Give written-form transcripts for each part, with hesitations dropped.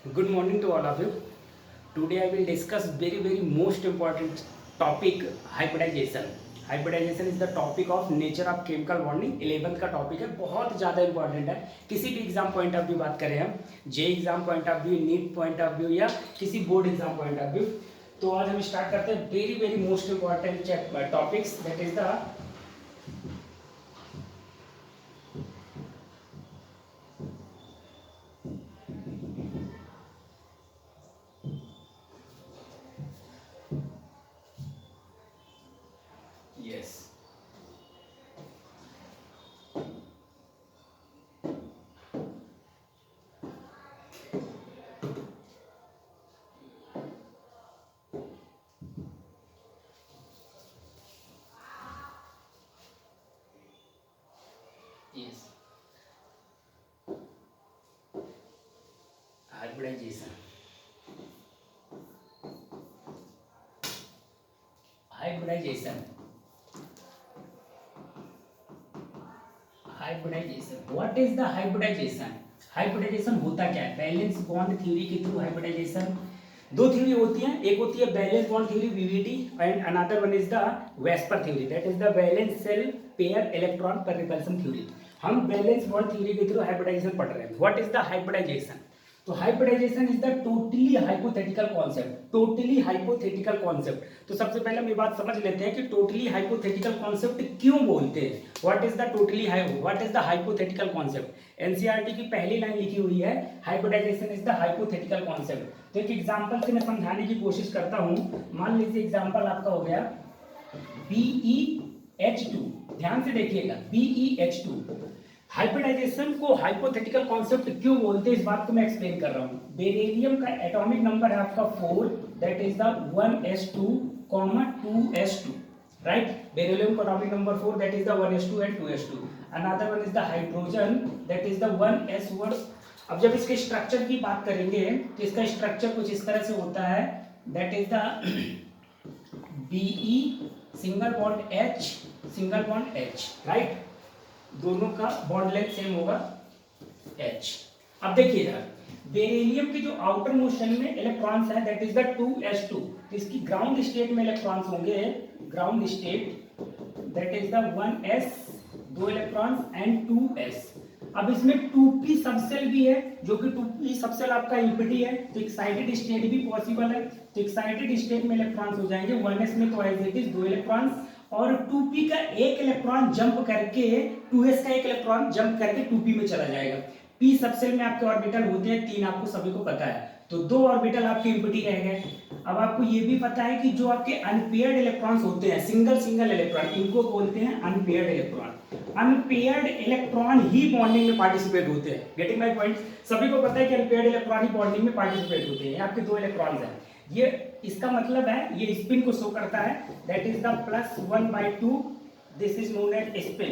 Good morning to all of you. Today I will discuss very most important topic, hybridization. Hybridization is the topic of nature of chemical bonding. 11th का topic है, बहुत ज़्यादा important है. किसी भी exam point of view बात करें हम, JEE exam point of view, NEET point of view या किसी board exam point of view. तो आज हम स्टार्ट करते हैं very most important topics, that is the yes. Yes. Hybridization. Hybridization. Hybridization. What is the hybridization? Hybridization होता क्या है? बैलेंस बॉन्ड थ्योरी के थ्रू हाइब्रिडाइजेशन. दो थ्योरी होती है, एक होती है valence bond theory VBT and another one is the VSEPR theory, that is the valence shell pair electron pair repulsion theory. हम बैलेंस बॉन्ड थ्योरी के थ्रू हाइब्रिडाइजेशन पढ़ रहे हैं. What is the hybridization? तो hybridization is the totally hypothetical concept. Totally hypothetical concept. तो सबसे पहले हम ये बात समझ लेते हैं कि टोटली हाइपोथेटिकल कॉन्सेप्ट क्यों बोलते हैं. What is the totally what is the hypothetical concept? NCERT की पहली लाइन लिखी हुई है, hybridization is the hypothetical concept. तो एक एग्जांपल से मैं समझाने की कोशिश करता हूं. मान लीजिए एग्जांपल आपका हो गया BeH2. ध्यान से देखिएगा, BeH2. हाइब्रिडाइजेशन को हाइपोथेटिकल कॉन्सेप्ट क्यों बोलते हैं, इस बात को मैं एक्सप्लेन कर रहा हूं. बेरिलियम का एटॉमिक नंबर है आपका 4, that is the 1s2, 2s2. Right. Beryllium का atomic number 4, that is the 1s2 and 2s2. Another one is the hydrogen, that is the 1s1. अब जब इसके स्ट्रक्चर की बात करेंगे तो इसका स्ट्रक्चर कुछ इस तरह से होता है, that is the Be single bond H, single bond H. Right. दोनों का बॉन्ड लेंथ सेम होगा H. अब देखिए जरा, बेरिलियम के जो आउटर मोशन में इलेक्ट्रॉन्स है, दैट इज द 2s2. तो इसकी ग्राउंड स्टेट में इलेक्ट्रॉन्स होंगे, ground state, that is the 1s, दो इलेक्ट्रॉन्स एंड 2s. अब इसमें 2p सबसेल भी है, जो कि 2p सबसेल आपका एम्प्टी है, तो एक्साइटेड स्टेट भी पॉसिबल है. तो एक्साइटेड स्टेट में इलेक्ट्रॉन्स हो जाएंगे 1s में, तो एज इट इज दो इलेक्ट्रॉन्स, और 2p का एक इलेक्ट्रॉन जंप करके 2s का एक इलेक्ट्रॉन जंप करके 2p में चला जाएगा. p सबसेल में आपके ऑर्बिटल होते हैं 3, आपको सभी को पता है. तो दो ऑर्बिटल आपके एम्प्टी रह गए. अब आपको ये भी पता है कि जो आपके अनपेयर्ड इलेक्ट्रॉन्स होते हैं, सिंगल इलेक्ट्रॉन, इनको बोलते हैं अनपेयर्ड इलेक्ट्रॉन. अनपेयर्ड इलेक्ट्रॉन ही बॉन्डिंग में पार्टिसिपेट होते हैं. Getting my point? सभी को पता है कि अनपेयर्ड इलेक्ट्रॉन ही बॉन्डिंग में पार्टिसिपेट होते हैं. आपके दो इलेक्ट्रॉन्स हैं, ये इसका मतलब है, ये स्पिन को शो करता है, that is the +1/2. This is known as spin.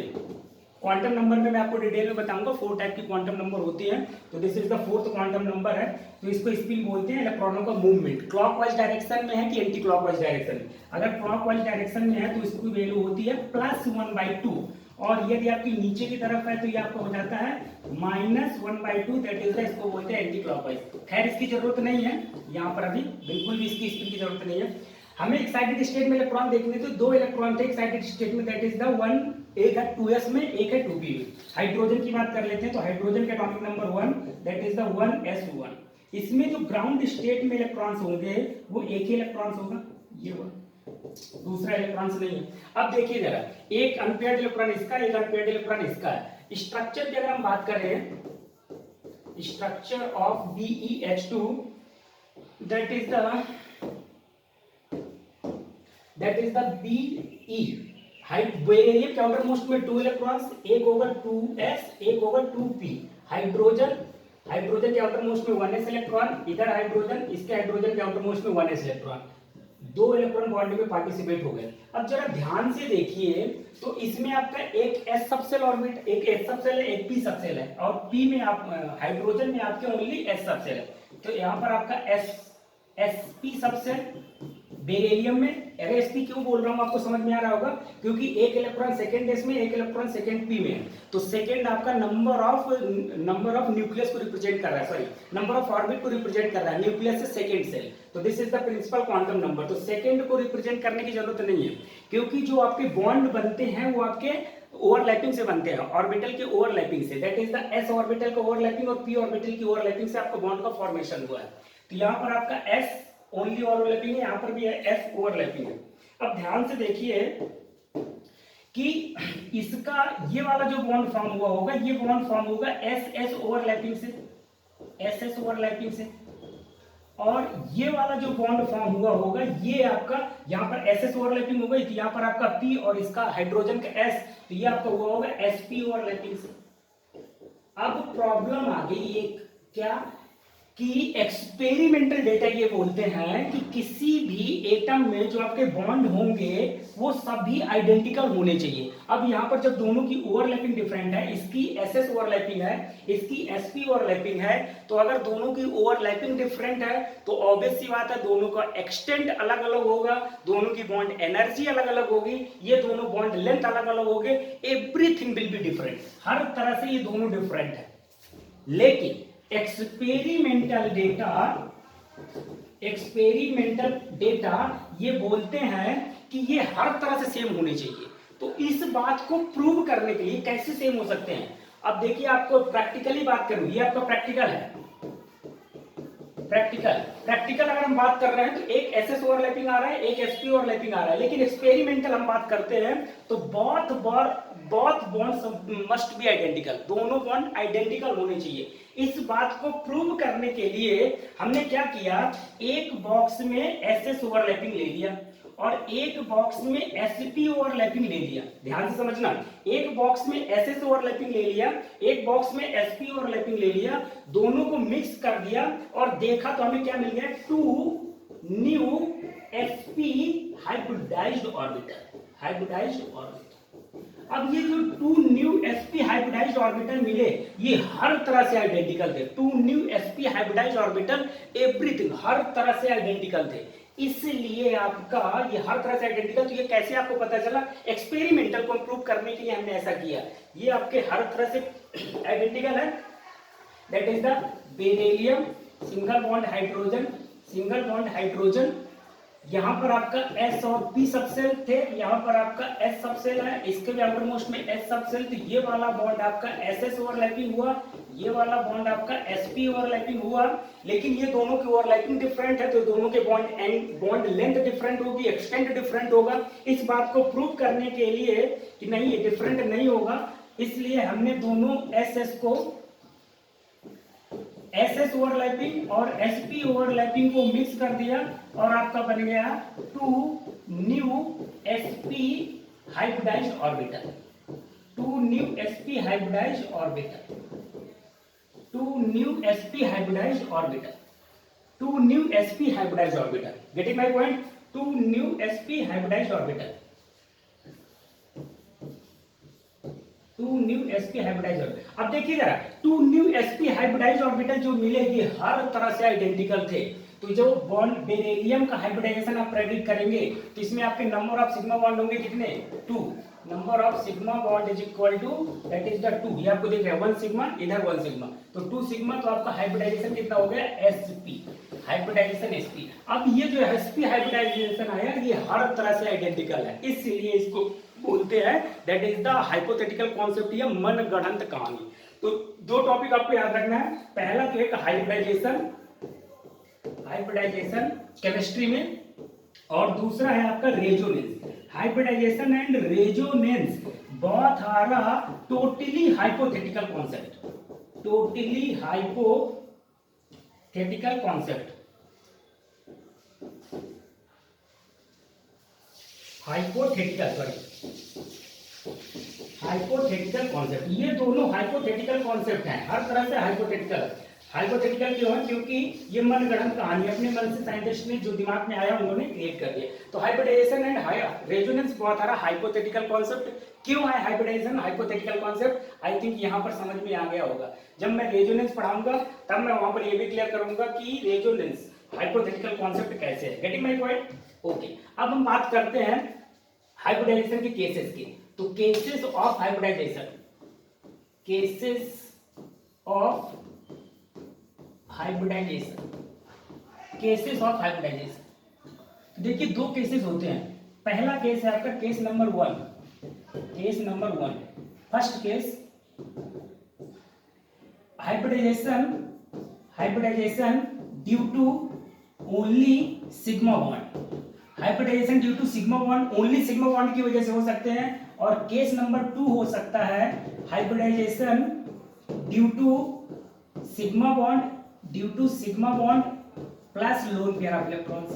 Quantum number में मैं आपको डिटेल में बताऊंगा, 4 टाइप की क्वांटम नंबर होती है. तो this is the 4th quantum number है. तो इसको स्पिन बोलते हैं, इलेक्ट्रॉनों का मूवमेंट. क्लॉकवाइज डायरेक्शन में है कि एंटी क्लॉकवाइज डायरेक्शन में? अगर क्लॉकवाइज डायरेक्शन में है तो इसकी वैल्यू होती है +1/2, और यदि आपकी नीचे की तरफ है तो ये आपका हो जाता है -1/2, दैट इज द, इसको बोलते हैं एंटी क्लॉकवाइज. खैर इसकी जरूरत नहीं है यहाँ पर, अभी बिल्कुल भी इसकी स्पिन की जरूरत नहीं है. हमें एक्साइटेड स्टेट में इलेक्ट्रॉन देखने, तो दो इलेक्ट्रॉन थे एक्साइटेड स्टेट में, दैट इज द 1, एक है 2s में, एक है 2p में. हाइड्रोजन की बात कर लेते हैं, तो हाइड्रोजन का atomic number 1, that is the 1s1. इसमें जो ग्राउंड स्टेट में इलेक्ट्रॉन्स होंगे वो एक ही इलेक्ट्रॉन्स होगा, ये हुआ, दूसरा इलेक्ट्रॉन्स नहीं है. अब देखिए जरा, एक अनपेयर्ड इलेक्ट्रॉन इसका, एक अनपेयर्ड इलेक्ट्रॉन इसका है. स्ट्रक्चर की अगर हम बात करें, structure of BeH2, that is the Be. Beryllium के आउटर मोस्ट में 2 इलेक्ट्रॉन्स, एक होगा 2s, एक होगा 2p. हाइड्रोजन के आउटर मोस्ट में 1s इलेक्ट्रॉन, इधर हाइड्रोजन, इसके हाइड्रोजन के आउटर मोस्ट में 1s इलेक्ट्रॉन. दो इलेक्ट्रॉन बॉन्ड में पार्टिसिपेट हो गए. अब जरा ध्यान से देखिए, तो इसमें आपका एक s सबसेल ऑर्बिट, एक s सबसेल है, एक p सबसेल है, और p में आप हाइड्रोजन में आपके ओनली s सबसेल है. तो यहाँ पर आपका sp सबसेल बेरिलियम में sp क्यों बोल रहा हूं आपको समझ में आ रहा होगा, क्योंकि एक इलेक्ट्रॉन सेकंड s में, एक इलेक्ट्रॉन सेकंड p में है, तो सेकंड आपका नंबर ऑफ न्यूक्लियस को रिप्रेजेंट कर रहा है, सॉरी नंबर ऑफ ऑर्बिट को रिप्रेजेंट कर रहा है, न्यूक्लियस से सेकंड सेल, तो this is the principal quantum number. तो सेकंड को रिप्रेजेंट करने की जरूरत नहीं है, क्योंकि जो आपके बॉन्ड बनते हैं वो आपके ओवरलैपिंग से बनते हैं, ऑर्बिटल के ओवरलैपिंग से, that is the s orbital का ओवरलैपिंग और p ऑर्बिटल की ओवरलैपिंग से आपका बॉन्ड का फॉर्मेशन हुआ है। तो यहाँ पर आपका s ओनली ओवरलैपिंग है, यहाँ पर भी है s ओवरलैपिंग है। अब ध्यान से देखिए कि इसका ये वाला जो बॉन्ड फॉर्म हुआ होगा, ये बॉन्ड फॉर्म होगा ss ओवरलैपिंग से, ss ओवरलैपिंग से, और ये वाला जो बॉन्ड फॉर्म हुआ होगा ये आपका यहाँ पर ss ओवरलैपिंग होगा, तो यहाँ पर आपका p और इसका हाइड्रोजन का s, तो ये आपका हुआ होगा sp ओवरलैपिंग से। अब प्रॉब्लम आ गई एक, क्या कि एक्सपेरिमेंटल डेटा ये बोलते हैं कि किसी भी एटम में जो आपके बॉन्ड होंगे वो सभी आइडेंटिकल होने चाहिए। अब यहाँ पर जब दोनों की ओवरलैपिंग डिफरेंट है, इसकी ss ओवरलैपिंग है, इसकी sp ओवरलैपिंग है, तो अगर दोनों की ओवरलैपिंग डिफरेंट है तो ऑब्वियस सी बात है दोनों का एक्सटेंट अलग अलग होगा, दोनों की बॉन्ड एनर्जी अलग अलग होगी, ये दोनों बॉन्ड लेंथ अलग अलग होंगे, एवरीथिंग विल बी डिफरेंट, हर तरह से ये दोनों डिफरेंट है। लेकिन एक्सपेरिमेंटल डेटा ये बोलते हैं कि ये हर तरह से सेम होने चाहिए। तो इस बात को प्रूव करने के लिए कैसे सेम हो सकते हैं, अब देखिए आपको प्रैक्टिकली बात करूं, ये आपका प्रैक्टिकल है, प्रैक्टिकल अगर हम बात कर रहे हैं तो एक एसएस ओवरलैपिंग आ रहा है, एक एसपी ओवरलैपिंग आ रहा है, लेकिन एक्सपेरिमेंटल हम बात करते हैं तो both bond must be identical, दोनों बॉन्ड आइडेंटिकल होने चाहिए। इस बात को प्रूव करने के लिए हमने क्या किया, एक बॉक्स में एसएस ओवरलैपिंग ले लिया और एक बॉक्स में एसपी ओवरलैपिंग ले लिया। ध्यान से समझना, एक बॉक्स में एसएस ओवरलैपिंग ले लिया, एक बॉक्स में एसपी ओवरलैपिंग ले लिया, दोनों को मिक्स कर दिया और देखा तो हमें क्या मिल गया, 2 न्यू sp हाइब्रिडाइज्ड ऑर्बिटल। अब ये जो 2 न्यू sp हाइब्रिडाइज्ड ऑर्बिटल मिले, ये हर तरह से आइडेंटिकल थे, 2 new sp hybridized orbital everything हर तरह से आइडेंटिकल थे, इसलिए आपका ये हर तरह से आइडेंटिकल। तो ये कैसे आपको पता चला, एक्सपेरिमेंटल को प्रूव करने के लिए हमने ऐसा किया, ये आपके हर तरह से आइडेंटिकल है, that is the beryllium single bond hydrogen, यहाँ पर आपका S और P सबसेल थे, यहाँ पर आपका S सबसेल है, इसके भी आउटर मोस्ट में S सबसेल, तो ये वाला बॉन्ड आपका SS ओवरलैपिंग हुआ, ये वाला बॉन्ड आपका SP ओवरलैपिंग हुआ, लेकिन ये दोनों की ओवरलैपिंग डिफरेंट है तो दोनों के बॉन्ड लेंथ डिफरेंट होगी, एक्सटेंट डिफरेंट होगा। इस बात को प्रूव करने के लिए कि नहीं ये डिफरेंट नहीं होगा, इसलिए हमने दोनों SS को SS ओवरलैपिंग और SP ओवरलैपिंग को मिक्स कर दिया और आपका बन गया 2 new sp hybridized orbital, 2 new sp hybridized orbital, 2 new sp hybridized orbital, 2 new sp hybridized orbital, getting my point, 2 new sp hybridized orbital, 2 new sp hybridized orbital. अब देखिए जरा, 2 न्यू sp हाइब्रिडाइज्ड ऑर्बिटल जो मिले ये हर तरह से identical थे। तो जो बॉन्ड बेरिलियम का हाइब्रिडाइजेशन आप प्रेडिक्ट करेंगे तो इसमें आपके नंबर ऑफ सिग्मा बॉन्ड होंगे कितने, 2, number of sigma bond is equal to that is the 2, ये आपको दिख रहा है 1 सिग्मा, इधर 1 सिग्मा, तो 2 सिग्मा, तो आपका हाइब्रिडाइजेशन कितना हो गया, sp हाइब्रिडाइजेशन sp। अब ये जो sp हाइब्रिडाइजेशन आया ये हर तरह से आइडेंटिकल है, इसलिए इसको बोलते हैं that is the hypothetical concept या मनगढ़ंत कहानी। तो दो टॉपिक आपको याद रखना है, पहला तो एक हाइब्रिडाइजेशन केमिस्ट्री में, और दूसरा है आपका resonance. Hybridization and resonance both are a totally hypothetical concept, totally hypothetical concept, hypothetical concept, ये दोनों हाइपोथेटिकल कॉन्सेप्ट हैं, हर तरह से हाइपोथेटिकल क्यों है, क्योंकि ये मनगढ़ंत कहानी अपने मन से साइंटिस्ट ने जो दिमाग में आया उन्होंने क्रिएट कर दिया। तो हाइब्रिडाइजेशन एंड रेजोनेंस बहुत सारा हाइपोथेटिकल कॉन्सेप्ट, क्यों है hybridization hypothetical concept, I think यहाँ पर समझ में आ गया होगा। जब मैं रेजोनेंस पढ़ाऊंगा तब मैं वहां पर ये भी क्लियर करूंगा कि रेजोनेंस हाइपोथेटिकल कॉन्सेप्ट कैसे है, गेटिंग माय पॉइंट। ओके, अब हम बात करते हैं हाइब्रिडाइजेशन के केसेस की। तो cases of hybridization, cases of hybridization, cases of hybridization. देखिए दो केसेस होते हैं। पहला केस है आपका case number 1, case number 1, first case hybridization, hybridization due to only sigma bond, hybridization due to sigma bond, only sigma bond की वजह से हो सकते हैं। और केस नंबर 2 हो सकता है hybridization due to sigma bond, due to sigma bond plus lone pair of electrons.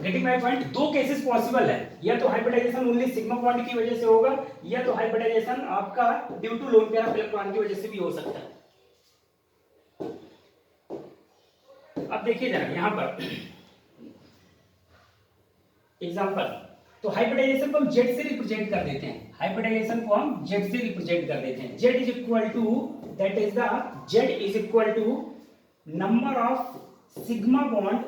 Getting my point? दो केसेस पॉसिबल है, या तो हाइब्रिडाइजेशन ओनली सिग्मा बॉन्ड की वजह से होगा, या तो हाइब्रिडाइजेशन आपका due to lone pair of electron की वजह से भी हो सकता है। अब देखिए जरा यहां पर एग्जांपल, तो हाइब्रिडाइजेशन को हम जेड से रिप्रेजेंट कर देते हैं, हाइब्रिडाइजेशन को हम जेड से रिप्रेजेंट कर देते हैं। Z is equal to, that is the Z is equal to number of sigma bond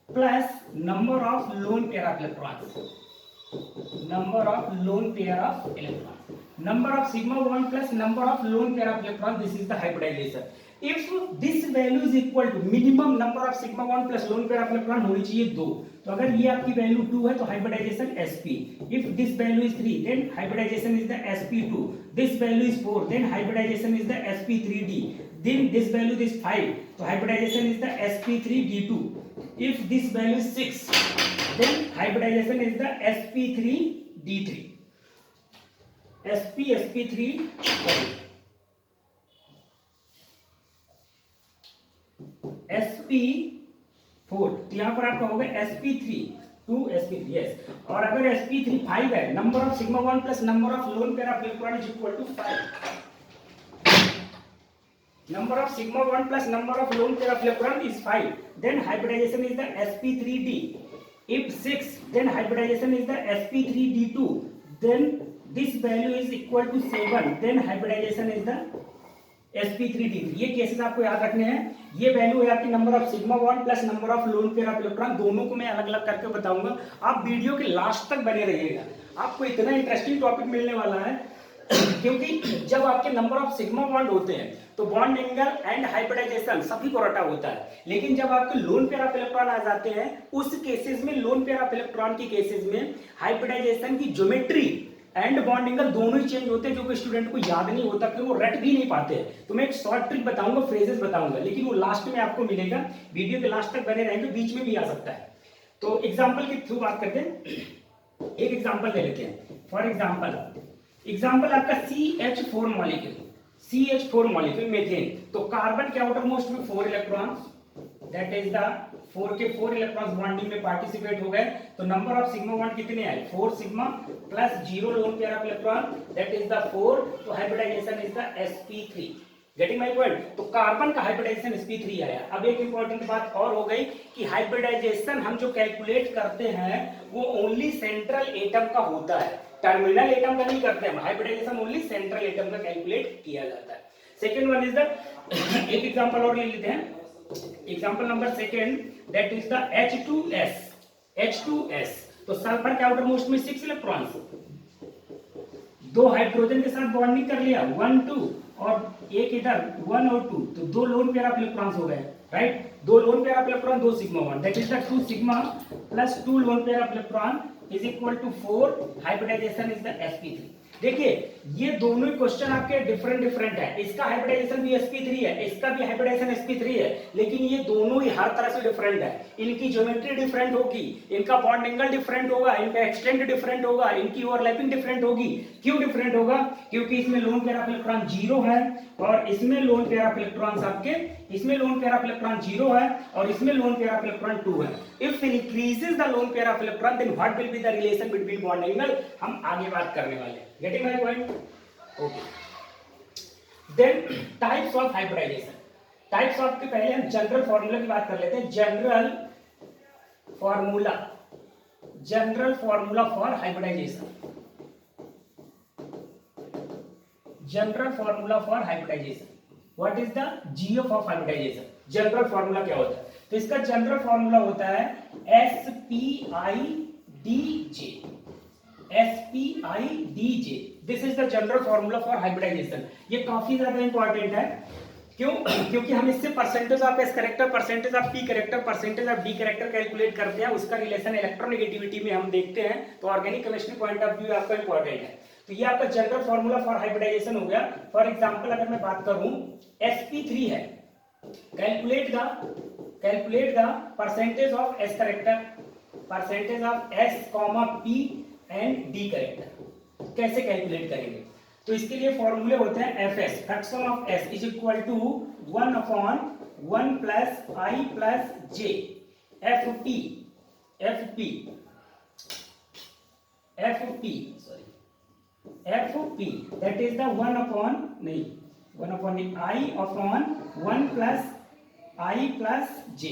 plus number of lone pair of electrons, number of lone pair of electron, number of sigma bond plus number of lone pair of electron, this is the hybridization. If this value is equal to minimum number of sigma bond plus lone pair of electron होनी चाहिए 2, तो अगर ये आपकी value 2 है तो hybridisation sp, if this value is 3 then hybridization is the sp2, this value is 4 then hybridization is the sp3d, then this value is 5 तो hybridization is the sp3d2, if this value is 6 then hybridization is the sp3d3, sp3 sp4, तो यहां पर आपका होगा sp3 to sp3, yes. और अगर sp3 5 है, number of sigma bond plus number of lone pair of electron is equal to 5, number of sigma bond plus number of lone pair of electron is 5, then hybridization is the sp3d, if 6 then hybridization is the sp3d2, then this value is equal to 7, then hybridization is the sp3d3। ये cases आपको याद रखने हैं। ये value है आपकी number of sigma bond plus number of lone pair of electron, दोनों को मैं अलग अलग करके बताऊंगा। आप वीडियो के लास्ट तक बने रहिएगा, आपको इतना इंटरेस्टिंग टॉपिक मिलने वाला है क्योंकि जब आपके नंबर ऑफ सिग्मा बॉन्ड होते हैं तो बॉन्ड एंगल एंड हाइब्रिडाइजेशन सभी को रटा होता है, लेकिन जब आपके लोन पेयर ऑफ इलेक्ट्रॉन आ जाते हैं उस केसेस में, लोन पेयर ऑफ इलेक्ट्रॉन की केसेस में हाइब्रिडाइजेशन की ज्योमेट्री एंड बॉन्ड एंगल दोनों ही चेंज होते हैं, जो कि स्टूडेंट को याद नहीं होता, फिर वो रट भी नहीं पाते हैं। तो मैं एक शॉर्ट ट्रिक बताऊंगा, फ्रेजेस बताऊंगा, लेकिन वो लास्ट में आपको मिलेगा, वीडियो के लास्ट तक बने रहेंगे, बीच में भी आ सकता है। तो एग्जाम्पल के थ्रू बात करते हैं, एक एग्जाम्पल ले लेते हैं। फॉर एग्जाम्पल आपका CH4 molecule, CH4 molecule methane, तो कार्बन के आउटर मोस्ट में 4 इलेक्ट्रॉन्स, दैट इज द 4 के 4 इलेक्ट्रॉन्स बॉन्डिंग में पार्टिसिपेट हो गए, तो नंबर ऑफ सिग्मा बॉन्ड कितने आए? 4 sigma plus 0 lone pair of electron, that is the 4, तो hybridization is the sp3। Getting my point? तो कार्बन का हाइब्रिडाइजेशन sp3 आया। अब एक इंपॉर्टेंट बात और हो गई कि हाइब्रिडाइजेशन हम जो कैलकुलेट करते हैं वो ओनली सेंट्रल एटम का होता है, टर्मिनल एटम का नहीं करते हैं। हाइब्रिडाइजेशन ओनली सेंट्रल एटम का कैलकुलेट किया जाता है। सेकेंड वन इज द एक एग्जांपल और ले लेते हैं, example number second, that is the H2S। तो सल्फर के आउटर मोस्ट में 6 इलेक्ट्रॉन्स, 2 हाइड्रोजन के साथ बॉन्डिंग कर लिया 1 2, और एक इधर 1 और 2, तो 2 लोन पेयर ऑफ इलेक्ट्रॉन्स हो गए, right? 2 lone pair of electron, 2 sigma bond, that is the 2 sigma plus 2 lone pair of electron is equal to 4, hybridization is the sp3। देखिए ये दोनों ही क्वेश्चन आपके डिफरेंट है, इसका हाइब्रिडाइजेशन भी sp3 है, इसका भी हाइब्रिडाइजेशन sp3 है, लेकिन ये दोनों ही हर तरह से डिफरेंट है। इनकी ज्योमेट्री डिफरेंट होगी, इनका बॉन्ड एंगल डिफरेंट होगा, इनका एक्सटेंड डिफरेंट होगा, इनकी ओवरलैपिंग डिफरेंट होगी। क्यों डिफरेंट होगा? क्योंकि इसमें लोन पेयर ऑफ इलेक्ट्रॉन 0 है और इसमें लोन पेयर ऑफ इलेक्ट्रॉन्स आपके, इसमें लोन पेयर ऑफ इलेक्ट्रॉन 0 है और इसमें लोन पेयर ऑफ इलेक्ट्रॉन 2 है। If increases the lone pair of electron then what will be the relation between bond angle, हम आगे बात करने वाले हैं। Getting my point? Okay. Then types of hybridization, types of के पहले हम जनरल फार्मूला की बात कर लेते हैं। General formula for hybridization, general formula for hybridization, what is the GF of hybridization? General formula क्या होता है? तो इसका जनरल फॉर्मूला होता है SpIdJ, SpIdJ। This is the general formula for hybridization. ये काफी ज्यादा इंपॉर्टेंट है, क्यों? क्योंकि हम इससे percentage of S character, percentage of P character, percentage of D character calculate करते हैं, उसका रिलेशन इलेक्ट्रोनेगेटिविटी में हम देखते हैं। तो organic chemistry point of view आपका इंपॉर्टेंट है। तो ये आपका जनरल फॉर्मूला फॉर हाइब्रिडाइजेशन हो गया। फॉर एग्जांपल अगर मैं बात करूं, sp3 है, calculate the percentage of S character, percentage of S comma P and D character. कैसे कैलकुलेट करेंगे? तो इसके लिए फॉर्मूले होते हैं fs, fraction of s is equal to 1/1 plus i plus j, fp that is the 1/1 plus i plus j,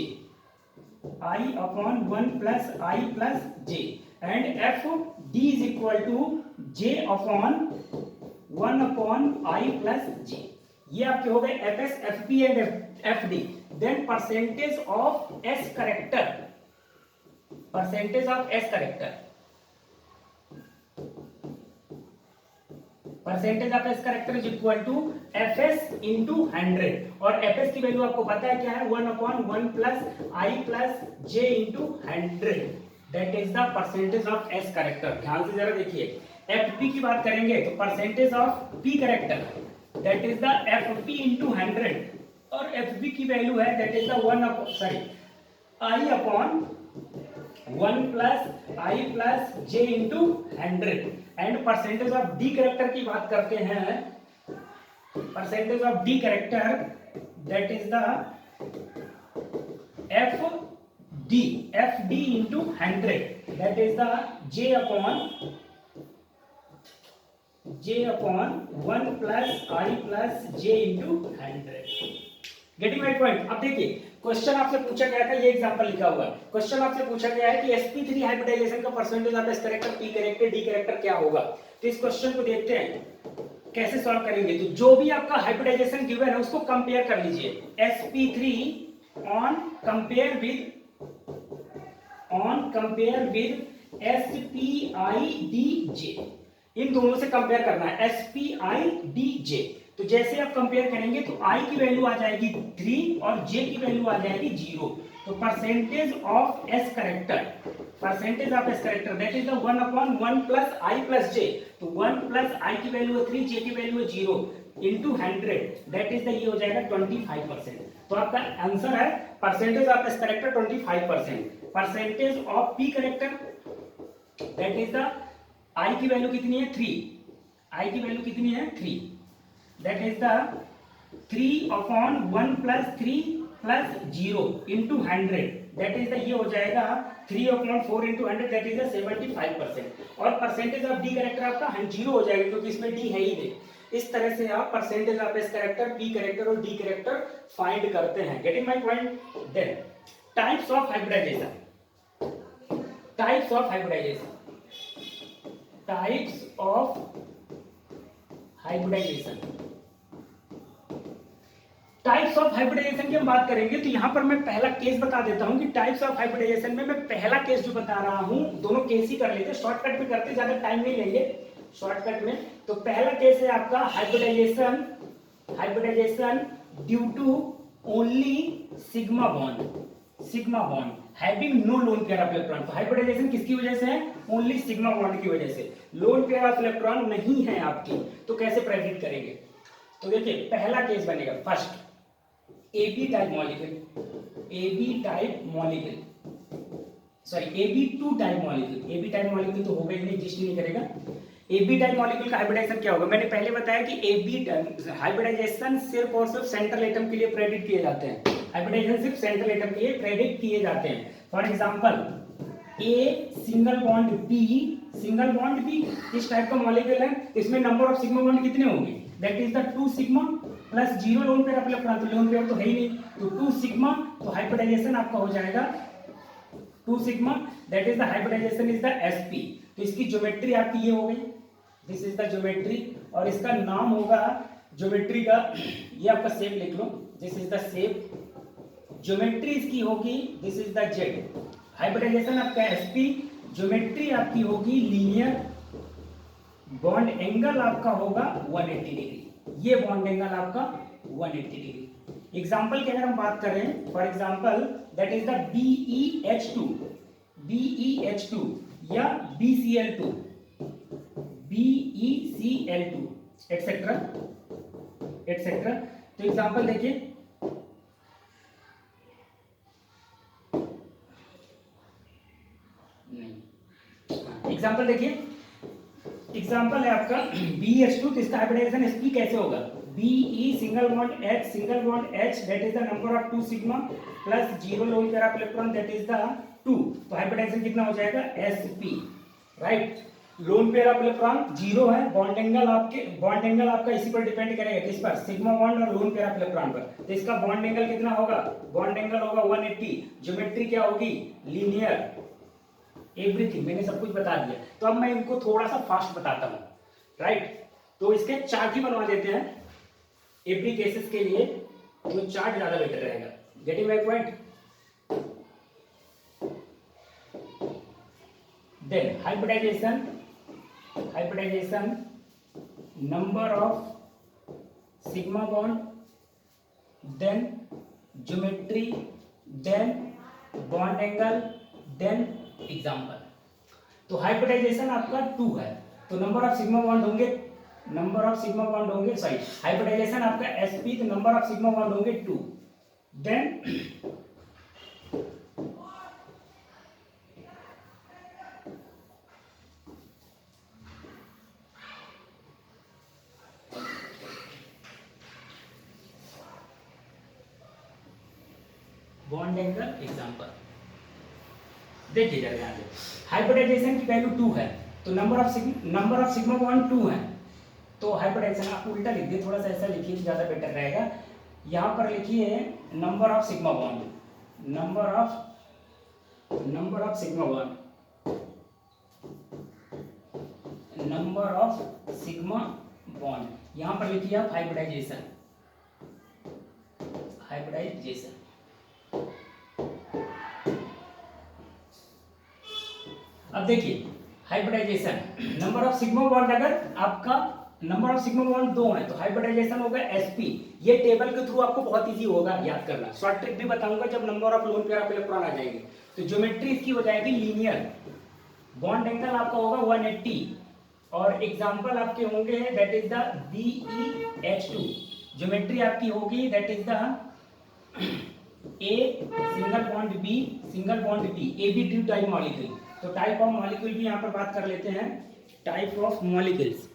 i/1 plus i plus j, and fd is equal to j/1/i plus j। ये आपके हो गए fs, fp and fd। Then percentage of s character, percentage of s character, percentage of S character is equal to fs into 100, और fs की value आपको पता है क्या है, 1/1 plus i plus j into 100, that is the percentage of S character. ध्यान से जरा देखिए, fp की बात करेंगे तो percentage of p character that is the fp into 100, और fp की वैल्यू है that is the i/1 plus i plus j into 100। And percentage of D character की बात करते हैं, percentage of D character that is the fd into 100, that is the j/1 plus i plus j into 100। Getting my point? अब देखिए, question आपसे पूछा गया था, ये एग्जांपल लिखा हुआ है। क्वेश्चन आपसे पूछा गया है कि sp3 हाइब्रिडाइजेशन का percentage of S character, P character, D character क्या होगा। तो इस क्वेश्चन को देखते हैं कैसे सॉल्व करेंगे। तो जो भी आपका हाइब्रिडाइजेशन गिवन है उसको कंपेयर कर लीजिए, sp3 on compare with spidj, इन दोनों से कंपेयर करना है, spidj। तो जैसे आप कंपेयर करेंगे तो i की वैल्यू आ जाएगी 3 और j की वैल्यू आ जाएगी 0। तो percentage of S character, percentage of S character that is the 1/1 plus i plus j। तो 1 प्लस i की वैल्यू है 3, j की वैल्यू है 0 इंटू 100, दैट इज द, ये हो जाएगा 25%। तो आपका आंसर है percentage of S character 25%। Percentage of P character that is the, i की वैल्यू कितनी है 3, i की वैल्यू कितनी है 3, that is the 3/1 plus 3 plus 0 into 100, that is the, ये हो जाएगा 3/4 into 100, that is the 75%। और परसेंटेज ऑफ डी करेक्टर आपका 0 हो जाएगा क्योंकि इसमें डी है ही नहीं। इस तरह से आप percentage of S character, P character और डी करेक्टर फाइंड करते हैं। Getting my point? Then types of hybridization, types of hybridization, types of hybridization. Types of hybridization की हम बात करेंगे तो यहां पर मैं पहला केस बता देता हूं कि टाइप्स ऑफ हाइब्रिडाइजेशन में मैं पहला केस जो बता रहा हूं, दोनों केस ही कर लेते, शॉर्टकट में करते, ज्यादा टाइम नहीं लेंगे शॉर्टकट में। तो पहला केस है आपका hybridization due to only sigma bond, sigma bond having no lone pair of electron. तो हाइब्रिडाइजेशन किसकी वजह से है? ओनली सिग्मा बॉन्ड की वजह से। लोन पेयर ऑफ इलेक्ट्रॉन नहीं है आपकी, तो कैसे प्रेडिक्ट करेंगे? तो देखिए पहला केस बनेगा first, AB type molecule, AB type molecule, sorry AB2 type molecule. AB type molecule तो होगा ही नहीं, एग्जिस्ट नहीं करेगा। AB टाइप मॉलिक्यूल का हाइब्रिडाइजेशन क्या होगा? मैंने पहले बताया कि AB हाइब्रिडाइजेशन सिर्फ और सिर्फ सेंट्रल एटम के लिए प्रेडिक्ट किए जाते हैं, हाइब्रिडाइजेशन सिर्फ सेंट्रल एटम के लिए प्रेडिक्ट किए जाते हैं। For example A single bond B, single bond B इस टाइप का मॉलिक्यूल है, इसमें नंबर ऑफ सिग्मा बॉन्ड कितने होंगे? That is the 2 sigma plus 0 lone pair of electron. तो लोन पेयर तो है ही नहीं, तो 2 सिग्मा, तो हाइब्रिडाइजेशन आपका हो जाएगा 2 sigma, that is the hybridization is the sp। तो इसकी ज्योमेट्री आपकी ये हो गई, दिस इज द ज्योमेट्री, और इसका नाम होगा ज्योमेट्री का, ये आपका शेप लिख लो, this is the shape, geometry इसकी होगी, this is the Z, hybridization आपका sp, ज्योमेट्री आपकी होगी लीनियर, बॉन्ड एंगल आपका होगा 180 डिग्री, ये बॉन्ड एंगल आपका 180 डिग्री। एग्जाम्पल की अगर हम बात करें, for example that is the BeH2, BeH2 या BCl2, BeCl2 एटसेट्रा एटसेट्रा। तो एग्जाम्पल देखिए, एग्जाम्पल देखिए, एग्जाम्पल है आपका BeH2, तो इसका हाइब्रिडाइजेशन sp कैसे होगा, Be single bond H single bond H, that is the number of 2 sigma plus 0 lone pair of electron, that is the 2, तो हाइब्रिडाइजेशन कितना हो जाएगा sp, right. Loan pair of electron 0 है, bond angle आपका इसी पर डिपेंड करेगा, किस पर, सिग्मा बॉन्ड और लोन पेयर ऑफ इलेक्ट्रॉन पर, तो इसका बॉन्ड एंगल कितना होगा, बॉन्ड एंगल होगा 180, ज्योमेट्री क्या होगी, लीनियर, एवरीथिंग मैंने सब कुछ बता दिया। तो अब मैं इनको थोड़ा सा फास्ट बताता हूँ, राइट। तो इसके चार्ट ही बनवा देते हैं एवरी केसेस के लिए, तो चार्ट ज्यादा बेटर रहेगा। Getting my point? Then hybridization number of sigma bond, then geometry, then bond angle, then example. तो हाइब्रिडाइजेशन आपका 2 है, तो नंबर ऑफ सिग्मा बॉन्ड होंगे सॉरी, हाइब्रिडाइजेशन आपका sp, तो नंबर ऑफ सिग्मा बॉन्ड होंगे 2, देन बॉन्ड एंगल, एग्जाम्पल। देखिए जरा यहाँ पे हाइब्रिडाइजेशन की वैल्यू 2 है, तो नंबर ऑफ सिग्मा बॉन्ड 2 है, तो हाइब्रिडाइजेशन आप उल्टा लिख दिए, थोड़ा सा ऐसा लिखिए ज्यादा बेटर रहेगा। यहाँ पर लिखिए number of sigma bond, number of sigma bond, यहाँ पर लिखिए आप हाइब्रिडाइजेशन। अब देखिए hybridization number of sigma bond, अगर आपका नंबर ऑफ सिग्मा बॉन्ड 2 है तो हाइब्रिडाइजेशन होगा sp। ये टेबल के थ्रू आपको बहुत इजी होगा याद करना, शॉर्ट ट्रिक भी बताऊंगा जब number of lone pair of electron आ जाएंगे। तो ज्योमेट्री इसकी हो जाएगी लीनियर, बॉन्ड एंगल आपका होगा 180, और एग्जांपल आपके होंगे that is the BeH2, geometry आपकी होगी that is the A single bond B AB2 type molecule. तो टाइप ऑफ मॉलिक्यूल भी यहाँ पर बात कर लेते हैं, type of molecules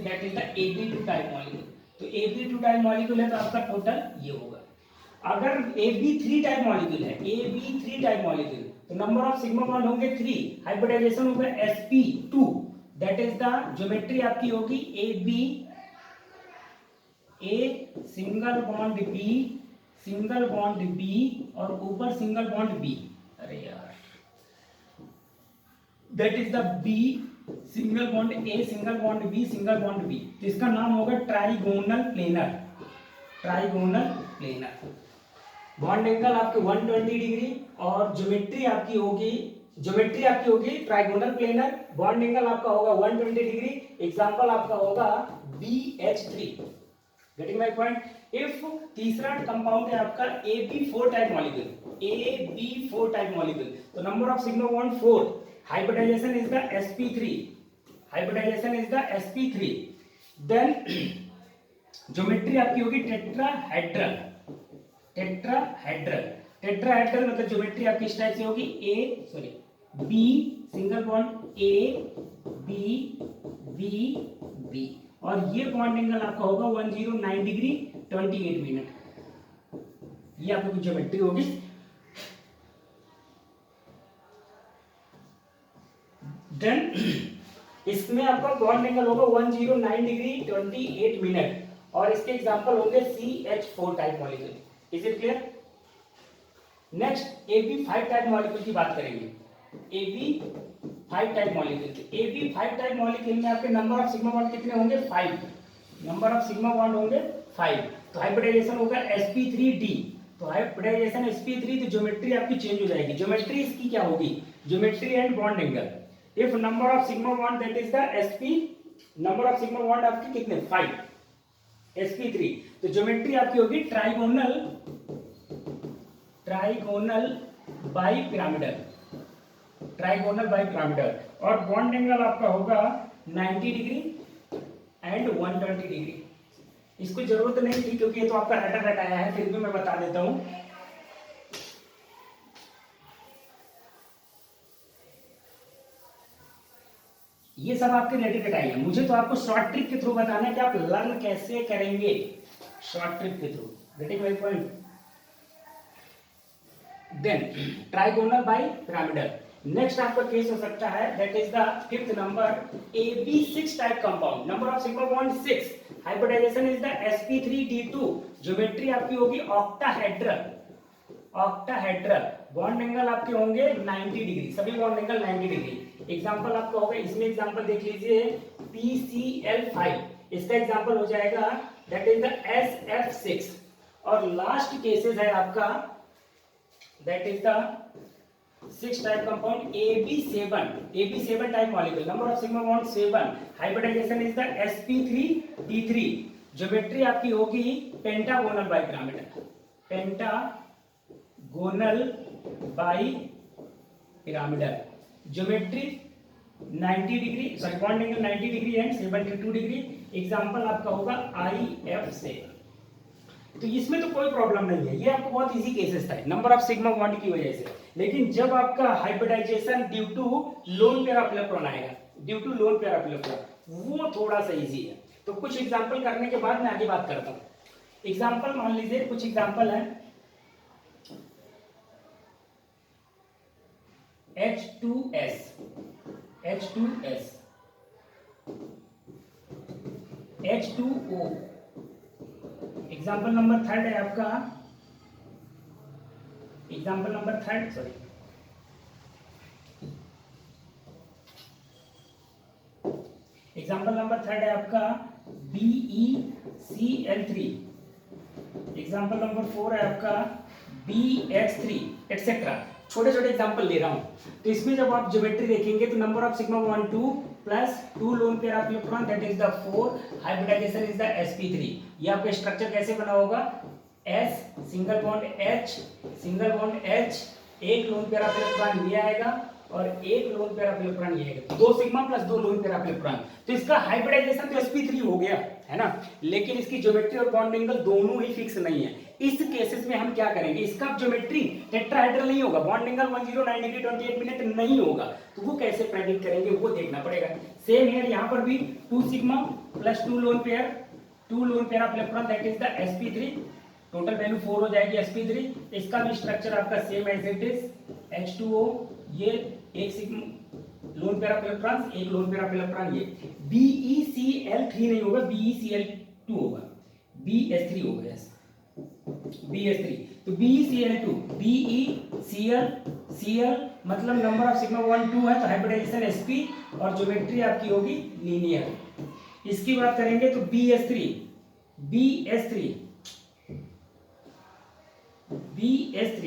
that is the AB2 type molecule. तो AB2 टाइप मॉलिक्यूल है तो आपका टोटल ये होगा। अगर AB3 टाइप मॉलिक्यूल है, AB3 टाइप मॉलिक्यूल, तो नंबर ऑफ सिग्मा बॉन्ड होंगे 3, हाइब्रिडाइजेशन होगा sp2, that is the geometry आपकी होगी AB, A single bond B और ऊपर सिंगल बॉन्ड B, अरे यार, that is the B single bond A single bond B single bond B, तो इसका नाम होगा ट्राइगोनल प्लेनर। बॉन्ड एंगल आपके 120 डिग्री और ज्योमेट्री आपकी होगी ट्राइगोनल प्लेनर, बॉन्ड एंगल आपका होगा 120 डिग्री, एग्जांपल आपका होगा BH3। Getting my point? If तीसरा कंपाउंड है आपका AB4 टाइप मॉलिक्यूल, तो number of sigma bond 4, hybridization is the sp3, then geometry आपकी होगी टेट्राहेड्रल मतलब ज्योमेट्री आपकी इस टाइप से होगी B single bond A B B B, और ये बॉन्ड एंगल आपका होगा 109 डिग्री 28 मिनट। ये आपकी ज्योमेट्री होगी। देन इसमें आपका बॉन्ड एंगल होगा 109 डिग्री 28 मिनट, और इसके एग्जांपल होंगे CH4 type molecule. Is it clear? Next AB5 type molecule की बात करेंगे। AB 5 type molecule. A B 5 type molecule में आपके नंबर ऑफ सिग्मा बॉन्ड कितने होंगे? 5। नंबर ऑफ सिग्मा बॉन्ड होंगे 5। तो हाइब्रिडाइजेशन होगा sp3d। तो हाइब्रिडाइजेशन sp3, तो ज्योमेट्री आपकी चेंज हो जाएगी। ज्योमेट्री इसकी क्या होगी? Geometry and bond angle. If number of sigma bond that is the sp, number of sigma bond आपकी कितने? 5 sp3। तो ज्योमेट्री आपकी होगी trigonal, trigonal bi pyramidal, trigonal bi pyramidal. और बॉन्ड एंगल आपका होगा 90 डिग्री एंड 120 डिग्री। इसको जरूरत नहीं थी क्योंकि ये तो आपका रटा रटाया है, फिर भी मैं बता देता हूं। ये सब आपके रेडी रटाई है, मुझे तो आपको शॉर्ट ट्रिक के थ्रू बताना है कि आप लर्न कैसे करेंगे, शॉर्ट ट्रिक के थ्रू। Getting my point? Then trigonal bipyramidal. Next आपका केस हो सकता है that is the fifth number, AB6 type compound, number of sigma bond 6, hybridization is the sp3d2। Geometry आपकी होगी ऑक्टाहेड्रल, ऑक्टाहेड्रल। बॉन्ड एंगल आपके होंगे 90 डिग्री, सभी bond angle 90 degree. Example आपका होगा, इसमें एग्जांपल देख लीजिए PCl5, इसका एग्जांपल हो जाएगा दैट इज द SF6। और लास्ट केसेस है आपका that is the 6 type compound AB7, AB7 type molecule, number of sigma bond 7, hybridization is the sp3d3। Geometry आपकी होगी pentagonal bipyramidal, pentagonal bipyramidal. Geometry 90 degree, sorry bond angle 90 degree and 72 degree. Example आपका होगा IF से। तो इसमें तो कोई problem नहीं है, ये आपको बहुत इजी केसेस था नंबर ऑफ सिग्मा बॉन्ड की वजह से। लेकिन जब आपका hybridization due to lone pair of electron आएगा, due to lone pair of electron, वो थोड़ा सा इजी है। तो कुछ एग्जांपल करने के बाद मैं आगे बात करता हूं। एग्जांपल मान लीजिए, कुछ एग्जांपल है H2S, H2S, H2O। Example number 3 है आपका, example number 3, sorry example number 3 है आपका BeCl3। एग्जाम्पल नंबर 4 है आपका BH3 एक्सेट्रा। छोटे छोटे एग्जाम्पल ले रहा हूं। तो इसमें जब आप ज्योमेट्री देखेंगे तो number of sigma bond 2 plus 2 lone pair of electron that is the 4, hybridization is the sp3। ये आपका स्ट्रक्चर कैसे बना होगा? S single bond H, single bond H, एक लोन पेयर ऑफ इलेक्ट्रॉन ये आएगा और एक लोन पेयर ऑफ इलेक्ट्रॉन ये आएगा, 2 sigma plus 2 lone pair of electron. तो इसका हाइब्रिडाइजेशन तो sp3 हो गया है ना, लेकिन इसकी ज्योमेट्री और बॉन्ड एंगल दोनों ही फिक्स नहीं है। इस केसेस में हम क्या करेंगे? इसका ज्योमेट्री टेट्राहेड्रल नहीं होगा, बॉन्ड एंगल 109 डिग्री 28 मिनट नहीं होगा, तो वो कैसे प्रेडिक्ट करेंगे वो देखना पड़ेगा। सेम है यहाँ पर भी 2 sigma plus 2 lone pair, 2 lone pair of electron that is the sp3, total value 4 हो जाएगी sp3। इसका भी स्ट्रक्चर आपका same as it is H2O, ये एक sigma loan pair of electron, एक लोन पेयर ऑफ इलेक्ट्रॉन, ये BeCl3 नहीं होगा, BeCl2 होगा, BH3 होगा, यस BH3। तो BeCl2, BeCl मतलब नंबर ऑफ सिग्मा बॉन्ड 2 है, तो हाइब्रिडाइजेशन sp और ज्योमेट्री आपकी होगी लीनियर। इसकी बात करेंगे तो BH3, BH3, BH3,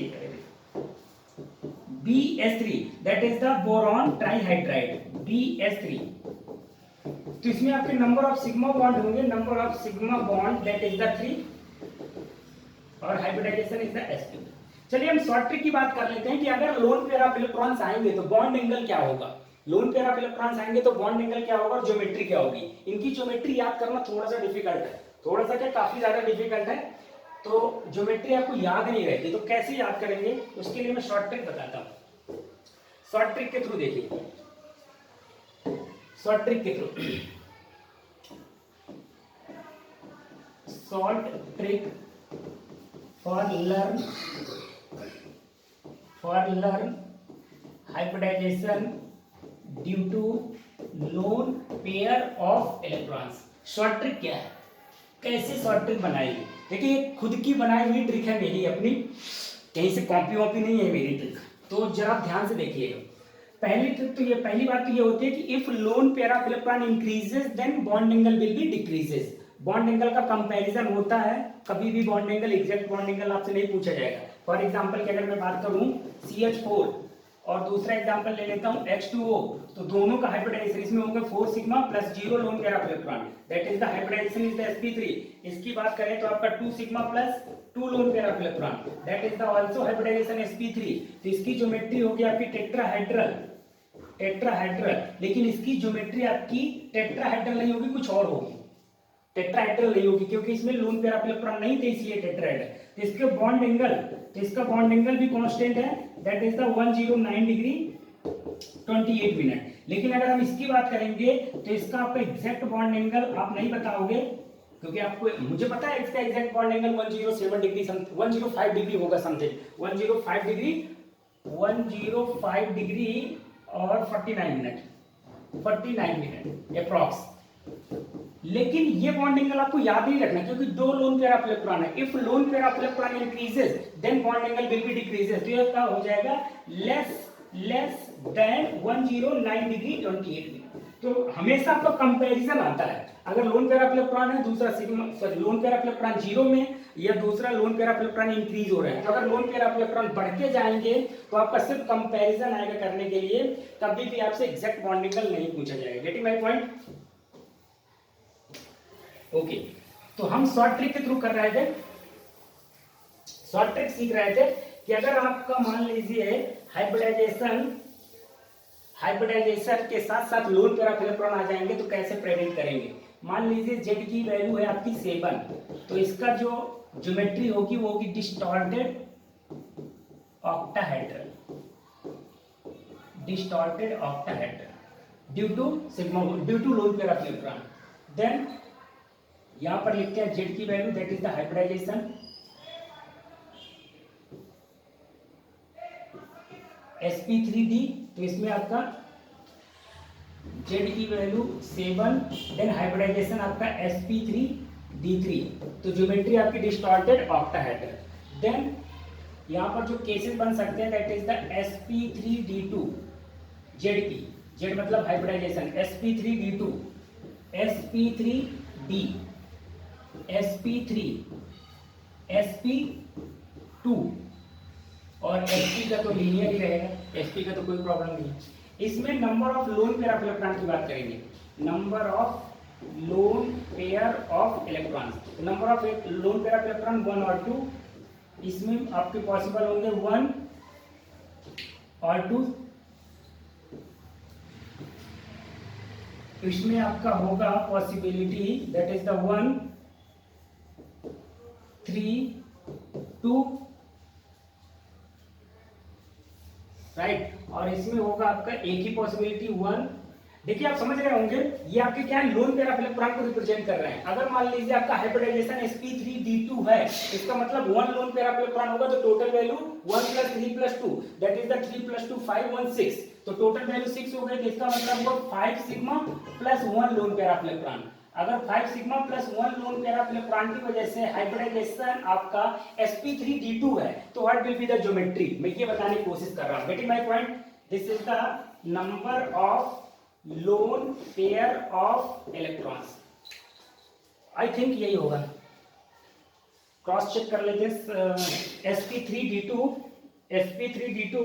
BH3 that is the boron trihydride, BH3। तो इसमें आपके नंबर ऑफ सिग्मा बॉन्ड होंगे, number of sigma bond that is the 3 और हाइब्रिडाइजेशन इज द sp। चलिए हम शॉर्ट ट्रिक की बात कर लेते हैं कि अगर लोन पेयर ऑफ इलेक्ट्रॉन्स आएंगे तो बॉन्ड एंगल क्या होगा, लोन पेयर ऑफ इलेक्ट्रॉन्स आएंगे तो बॉन्ड एंगल क्या होगा और ज्योमेट्री क्या होगी। इनकी ज्योमेट्री याद करना थोड़ा सा डिफिकल्ट है, थोड़ा सा क्या काफी ज्यादा डिफिकल्ट है, तो ज्योमेट्री आपको याद नहीं रहती, तो कैसे याद करेंगे उसके लिए मैं शॉर्ट ट्रिक बताता हूं। शॉर्ट ट्रिक के थ्रू देखिए, शॉर्ट ट्रिक के through, short trick for learn hybridization due to lone pair of electrons. Short trick क्या है, कैसे शॉर्ट ट्रिक बनाएगी? देखिए ये खुद की बनाई हुई ट्रिक है मेरी, अपनी कहीं से कॉपी वॉपी नहीं है मेरी ट्रिक, तो जरा ध्यान से देखिएगा। पहली ट्रिक तो ये, पहली बात तो ये होती है कि if lone pair of electron increases then bond angle will be decreases. Bond angle का कंपैरिजन होता है, कभी भी bond angle, exact bond angle आपसे नहीं पूछा जाएगा। फॉर एग्जांपल की अगर मैं बात करूं CH4 और दूसरा एग्जांपल ले लेता हूं H2O, तो दोनों का हाइब्रिडाइजेशन इसमें होंगे 4 sigma plus 0 lone pair of electron, that is the hybridization is the sp3। इसकी बात करें तो आपका 2 sigma plus 2 lone pair of electron, that is the also hybridization sp3। तो इसकी ज्योमेट्री होगी आपकी टेट्राहेड्रल, टेट्राहेड्रल, लेकिन इसकी ज्योमेट्री आपकी टेट्राहेड्रल नहीं होगी, कुछ और होगी, टेट्राहेड्रल नहीं होगी, क्योंकि इसमें लोन पेयर ऑफ इलेक्ट्रॉन नहीं थे इसलिए टेट्राहेड्रल। तो इसके बॉन्ड एंगल, तो इसका बॉन्ड एंगल भी कांस्टेंट है, that is the 109 degree 28 minute. लेकिन अगर हम इसकी बात करेंगे तो इसका आपका एग्जैक्ट बॉन्ड एंगल आप नहीं बताओगे, क्योंकि आपको, मुझे पता है इसका exact bond angle 107 degree, 105 degree होगा समथिंग, 105 डिग्री, 105 डिग्री और 49 मिनट अप्रॉक्स। लेकिन ये बॉन्ड एंगल आपको याद नहीं रखना, क्योंकि दो लोन पेयर ऑफ इलेक्ट्रॉन है। If lone pair of electron increases then bond angle will be decreases. तो ये क्या हो जाएगा, लेस देन 109 डिग्री 28 मिनट। तो हमेशा आपका कंपैरिजन आता है, अगर लोन पेयर ऑफ इलेक्ट्रॉन है, दूसरा sigma, sorry loan pair of electron 0 में, या दूसरा loan pair of electron increase हो रहा है। तो अगर लोन पेयर ऑफ इलेक्ट्रॉन बढ़ते जाएंगे तो आपका सिर्फ कंपैरिजन आएगा करने के लिए, कभी भी आपसे एग्जैक्ट बॉन्ड एंगल नहीं पूछा जाएगा। Getting my point? ओके, तो हम शॉर्ट ट्रिक के थ्रू कर रहे थे, शॉर्ट ट्रिक सीख रहे थे कि अगर आपका मान लीजिए हाइब्रिडाइजेशन के साथ साथ लोन पेयर ऑफ इलेक्ट्रॉन आ जाएंगे तो कैसे प्रेडिक्ट करेंगे। मान लीजिए Z की वैल्यू है आपकी 7, तो इसका जो ज्योमेट्री होगी वो होगी distorted octahedral, distorted octahedral due to sigma, due to lone pair of electron. Then यहां पर लिखते हैं Z की value, that is the hybridization, sp3d, तो इसमें आपका Z की वैल्यू 7, देन हाइब्रिडाइजेशन आपका sp3d3, तो ज्योमेट्री आपकी डिस्टॉर्टेड ऑक्टाहेड्रल। देन यहां पर जो केसेस बन सकते हैं, that is the sp3d2, Z की, Z मतलब hybridisation, sp3d2, sp3d, sp3, sp2 और sp का तो लीनियर ही रहेगा, sp का तो कोई प्रॉब्लम नहीं है। इसमें number of lone pair of electron की बात करेंगे, number of lone pair of electron, number of lone pair of electron 1 और 2, इसमें आपके पॉसिबल होंगे 1 और 2, इसमें आपका होगा possibility, that is the 1 3 2, right, और इसमें होगा आपका एक ही पॉसिबिलिटी 1। देखिए आप समझ रहे होंगे, ये आपके क्या है, लोन पेयर ऑफ इलेक्ट्रॉन को रिप्रेजेंट कर रहे हैं। अगर मान लीजिए आपका हाइब्रिडाइजेशन sp3d2 है, इसका मतलब 1 लोन पेयर ऑफ इलेक्ट्रॉन होगा, तो total value 1 + 3 + 2, that is the 3 + 2 5 1 6, तो टोटल वैल्यू 6 हो गई। तो इसका मतलब होगा 5 sigma plus 1 lone pair of electron. अगर 5 sigma plus 1 lone pair of electron की वजह से हाइब्रिडाइजेशन आपका sp3d2 है, तो what will be the geometry, मैं ये बताने की कोशिश कर रहा हूं। Getting my point? This is the number of lone pair of electrons. I think यही होगा, क्रॉस चेक कर लेते हैं। sp3d2, sp3d2,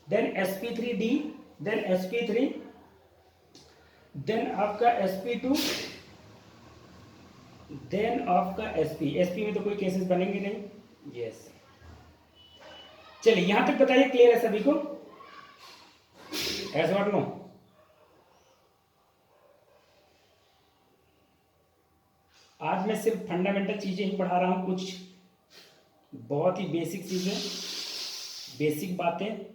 then sp3d, then sp3, then आपका sp2, देन आपका sp में तो कोई केसेस बनेंगे नहीं। यस, चलिए यहां तक बताइए, क्लियर है सभी को? ऐसा और नो? आज मैं सिर्फ फंडामेंटल चीजें ही पढ़ा रहा हूं, कुछ बहुत ही बेसिक चीजें, बेसिक बातें।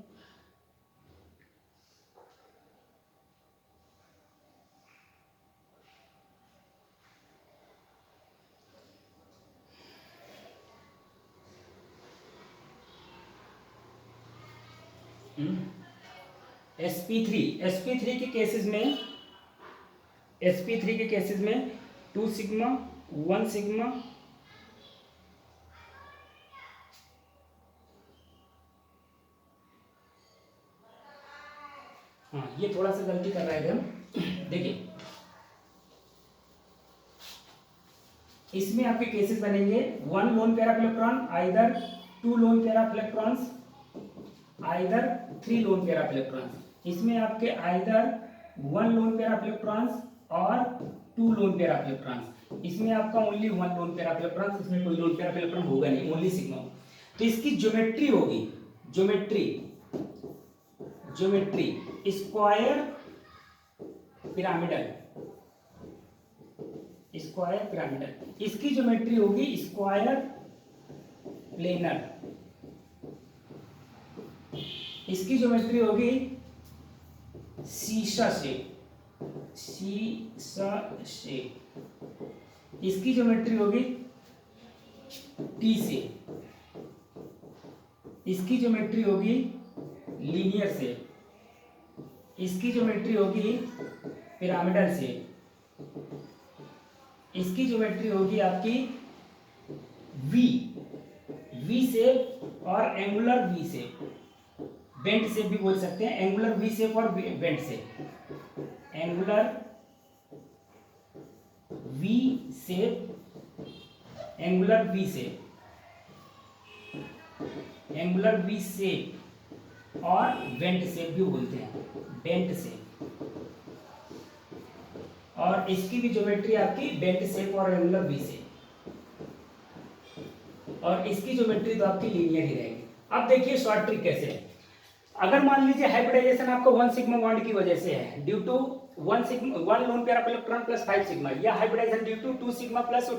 sp3 के केसेस में, sp3 के केसेस में 2 सिग्मा 1 सिग्मा, ये थोड़ा सा गलती कर रहे थे हम। देखिए इसमें आपके केसेस बनेंगे 1 lone pair of electron, either 2 lone pair of electrons, either 3 loan pair of electrons. इसमें आपके either 1 lone pair of electrons और 2 लोन पेयर ऑफ इलेक्ट्रॉन्स। इसमें आपका only 1 lone pair of electrons, इसमें कोई लोन पेयर ऑफ इलेक्ट्रॉन होगा नहीं, only sigma. तो इसकी ज्योमेट्री होगी, geometry square pyramidal, square pyramidal. इसकी ज्योमेट्री होगी स्क्वायर प्लेनर, इसकी ज्योमेट्री होगी शीशा शेप, शीशा शेप। इसकी ज्योमेट्री होगी टी शेप, इसकी ज्योमेट्री होगी लीनियर शेप, इसकी ज्योमेट्री होगी पिरामिडल शेप, इसकी ज्योमेट्री होगी आपकी वी शेप और angular V shape, bent shape भी बोल सकते हैं, एंगुलर वी शेप और bent shape, angular V shape, angular V shape, angular V shape और बेंट शेप भी बोलते हैं, बेंट शेप। और इसकी भी ज्योमेट्री आपकी बेंट शेप और एंगुलर वी शेप, और इसकी ज्योमेट्री तो आपकी लीनियर ही रहेगी। अब देखिए शॉर्ट ट्रिक कैसे है। अगर मान लीजिए हाइब्रिडाइजेशन आपको 1 सिग्मा बॉन्ड की वजह से है, due to 1 lone pair of electron plus 5 sigma, या hybridization due to 2 sigma plus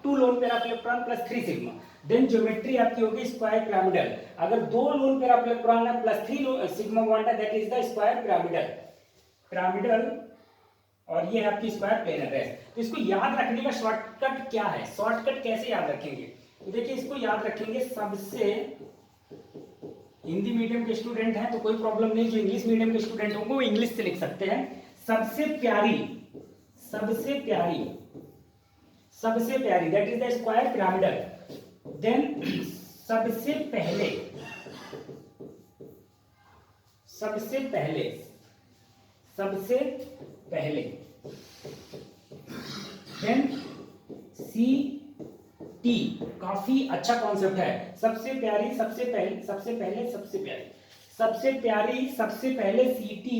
2 lone pair of electron plus 3 sigma, then geometry आपकी होगी स्क्वायर पिरामिडल। अगर 2 लोन पेयर ऑफ इलेक्ट्रॉन है प्लस 3 सिग्मा बॉन्ड है, that is the square pyramidal, और ये आपकी square planar है। तो इसको याद रखने का शॉर्टकट क्या है, शॉर्टकट कैसे याद रखेंगे? तो देखिए इसको याद रखेंगे, सबसे हिंदी मीडियम के स्टूडेंट हैं तो कोई प्रॉब्लम नहीं, जो इंग्लिश मीडियम के स्टूडेंट होंगे वो इंग्लिश से लिख सकते हैं। सबसे प्यारी that is the square pyramidal. Then सबसे पहले देन सी टी, काफी अच्छा कॉन्सेप्ट है। सबसे प्यारी, सबसे पहले सी टी